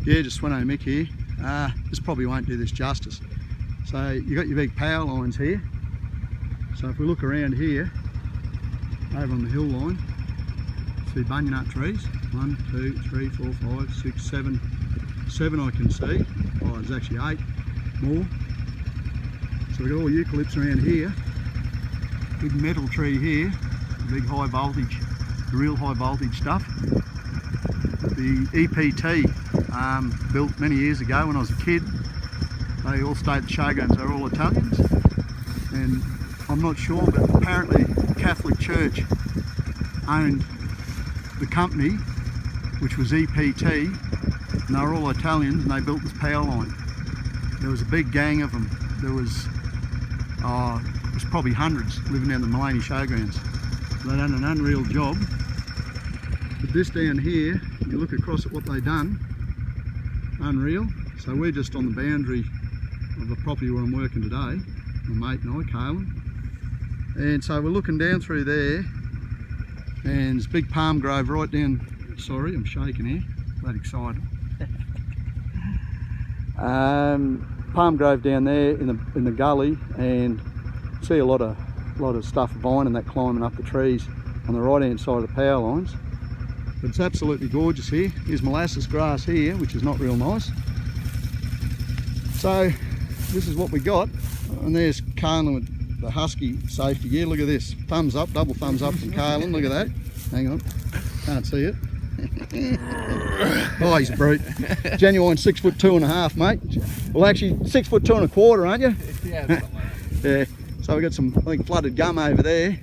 Yeah, just Sveno Mick here. This probably won't do this justice. So you got your big power lines here. So if we look around here, over on the hill line, see bunya nut trees. 1, 2, 3, 4, 5, 6, 7. 7 I can see. Oh, there's actually 8 more. So we've got all eucalypts around here. Big metal tree here, big high voltage, the real high voltage stuff. The EPT, built many years ago when I was a kid. They all stayed at the showgrounds, they're all Italians. And I'm not sure, but apparently the Catholic Church owned the company, which was EPT, and they were all Italians, and they built this power line. There was a big gang of them. There was probably hundreds living down the Maleny showgrounds. They done an unreal job. But this down here, you look across at what they done, unreal. So we're just on the boundary of the property where I'm working today, my mate and I, Kalyn. And so we're looking down through there, and there's a big palm grove right down, sorry, I'm shaking here, that excited. Palm grove down there in the gully, and see a lot of stuff vine and that climbing up the trees on the right hand side of the power lines. But it's absolutely gorgeous here. Here's molasses grass here, which is not real nice. So this is what we got, and there's Kalyn with the husky safety gear. Look at this, thumbs up, double thumbs up from Kalyn. Look at that. Hang on, can't see it. Oh, he's a brute. Genuine 6'2.5", mate. Well, actually 6'2 1/4", aren't you? Yeah. Yeah. So we got some, I think, flooded gum over there,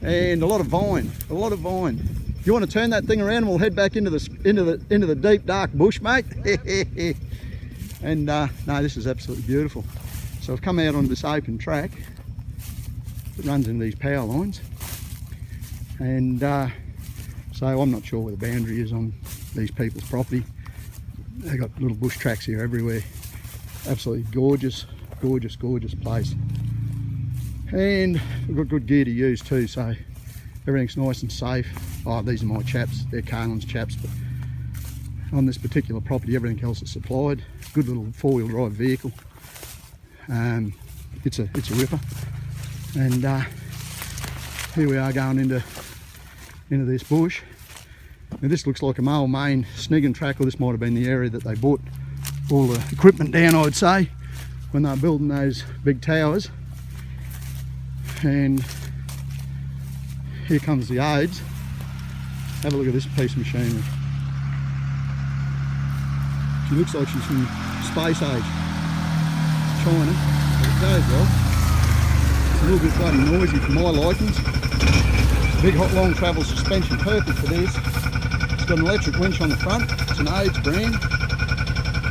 and a lot of vine. A lot of vine. You want to turn that thing around, and we'll head back into the deep dark bush, mate. And no, this is absolutely beautiful. So I've come out on this open track that runs into these power lines, and so I'm not sure where the boundary is on these people's property. They've got little bush tracks here everywhere. Absolutely gorgeous, gorgeous, gorgeous place. And we've got good gear to use too, so everything's nice and safe. Oh, these are my chaps, they're Kalyn's chaps, but on this particular property everything else is supplied. Good little 4-wheel drive vehicle. It's a ripper. And here we are going into this bush. Now this looks like a Mowing snigging track, or this might have been the area that they bought all the equipment down, I'd say, when they were building those big towers. And here comes the aids. Have a look at this piece of machinery. She looks like she's from space age, China, but it goes well. It's a little bit bloody noisy for my likings. Big hot long travel suspension, perfect for this. It's got an electric winch on the front. It's an AIDS brand,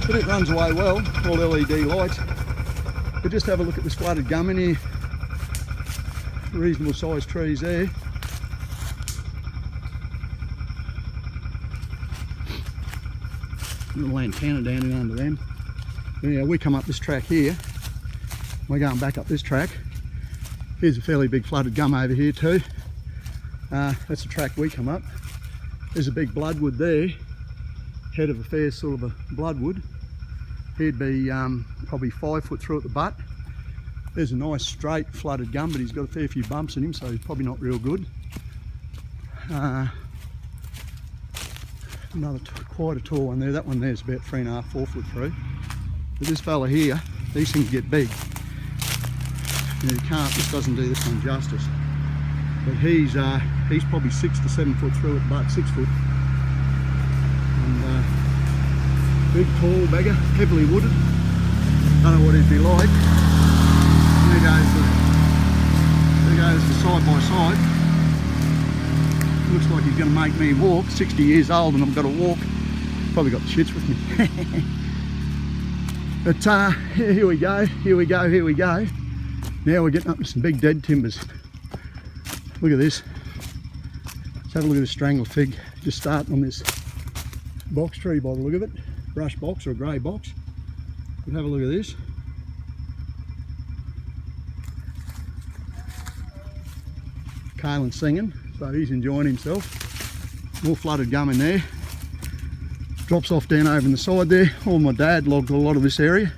but it runs away well. All LED lights. But just have a look at this flooded gum in here. Reasonable sized trees there. Little antenna down in under them. Yeah, we come up this track here. We're going back up this track. Here's a fairly big flooded gum over here too. That's the track we come up. There's a big bloodwood there, head of a fair sort of a bloodwood. He'd be probably 5 foot through at the butt. There's a nice straight flooded gum, but he's got a fair few bumps in him, so he's probably not real good. Quite a tall one there. That one there's about 3.5, 4 foot through. But this fella here, these things get big. You can't, this doesn't do this one justice. But he's probably 6 to 7 foot through at the butt, 6 foot. And big, tall beggar, heavily wooded. Don't know what he'd be like. There goes the side by side. Looks like he's going to make me walk. 60 years old and I've got to walk. Probably got the shits with me. But here we go, here we go, here we go. Now we're getting up to some big dead timbers. Look at this. Let's have a look at this strangle fig. Just starting on this box tree by the look of it. Brush box or a grey box. But have a look at this. Kalyn's singing, so he's enjoying himself. More flooded gum in there. Drops off down over in the side there. My dad logged a lot of this area,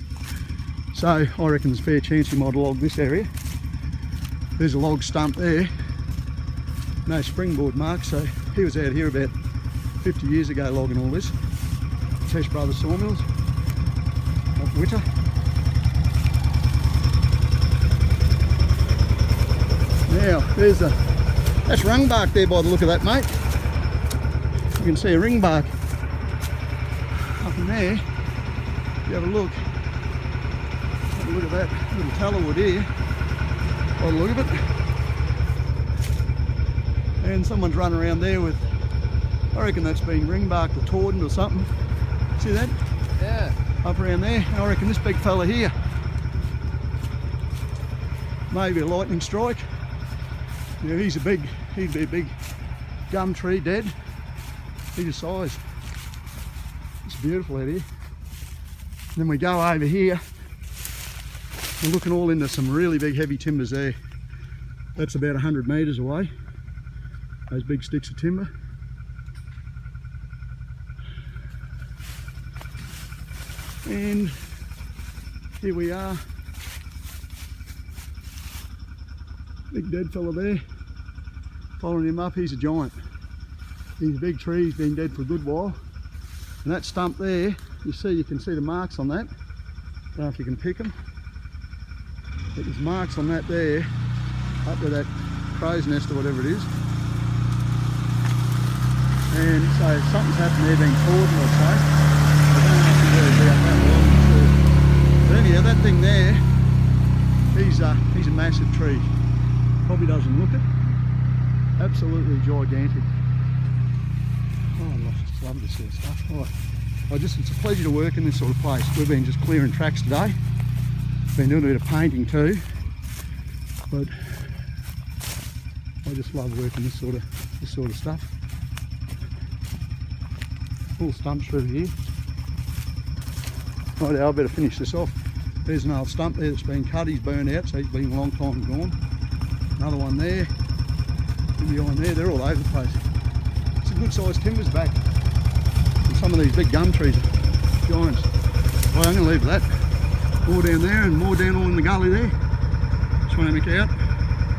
so I reckon there's a fair chance he might log this area. There's a log stump there, no springboard mark, so he was out here about 50 years ago logging all this. Tesh Brothers sawmills up Witter. Now that's ringbark there by the look of that, mate. You can see a ringbark up in there. If you have a look at that little tallowood here by the look of it. And someone's running around there with, I reckon that's been ringbarked or tordoned or something. See that? Yeah. Up around there. And I reckon this big fella here, maybe a lightning strike. Now he'd be a big gum tree dead. He's a size. It's beautiful out here. And then we go over here. We're looking all into some really big heavy timbers there. That's about 100 metres away. Those big sticks of timber. And here we are. Big dead fella there. Following him up, he's a giant. He's a big tree, he's been dead for a good while. And that stump there, you can see the marks on that. Don't know if you can pick them. But there's marks on that there, up where that crow's nest or whatever it is. And so something's happened there, being tordoned or so. I don't know if you really be up that long. But anyhow, that thing there, he's a massive tree. Probably doesn't look it. Absolutely gigantic. Oh, I just love this sort of stuff. Oh, it's a pleasure to work in this sort of place. We've been just clearing tracks today. Been doing a bit of painting too, but I just love working this sort of stuff. Full stumps through here. Right, I better finish this off. There's an old stump there that's been cut. He's burned out, so he's been a long time gone. Another one there. And behind there, they're all over the place. Some good sized timbers back. And some of these big gum trees are giants. Well, I'm going to leave that. More down there and more down all in the gully there. Just want to make out.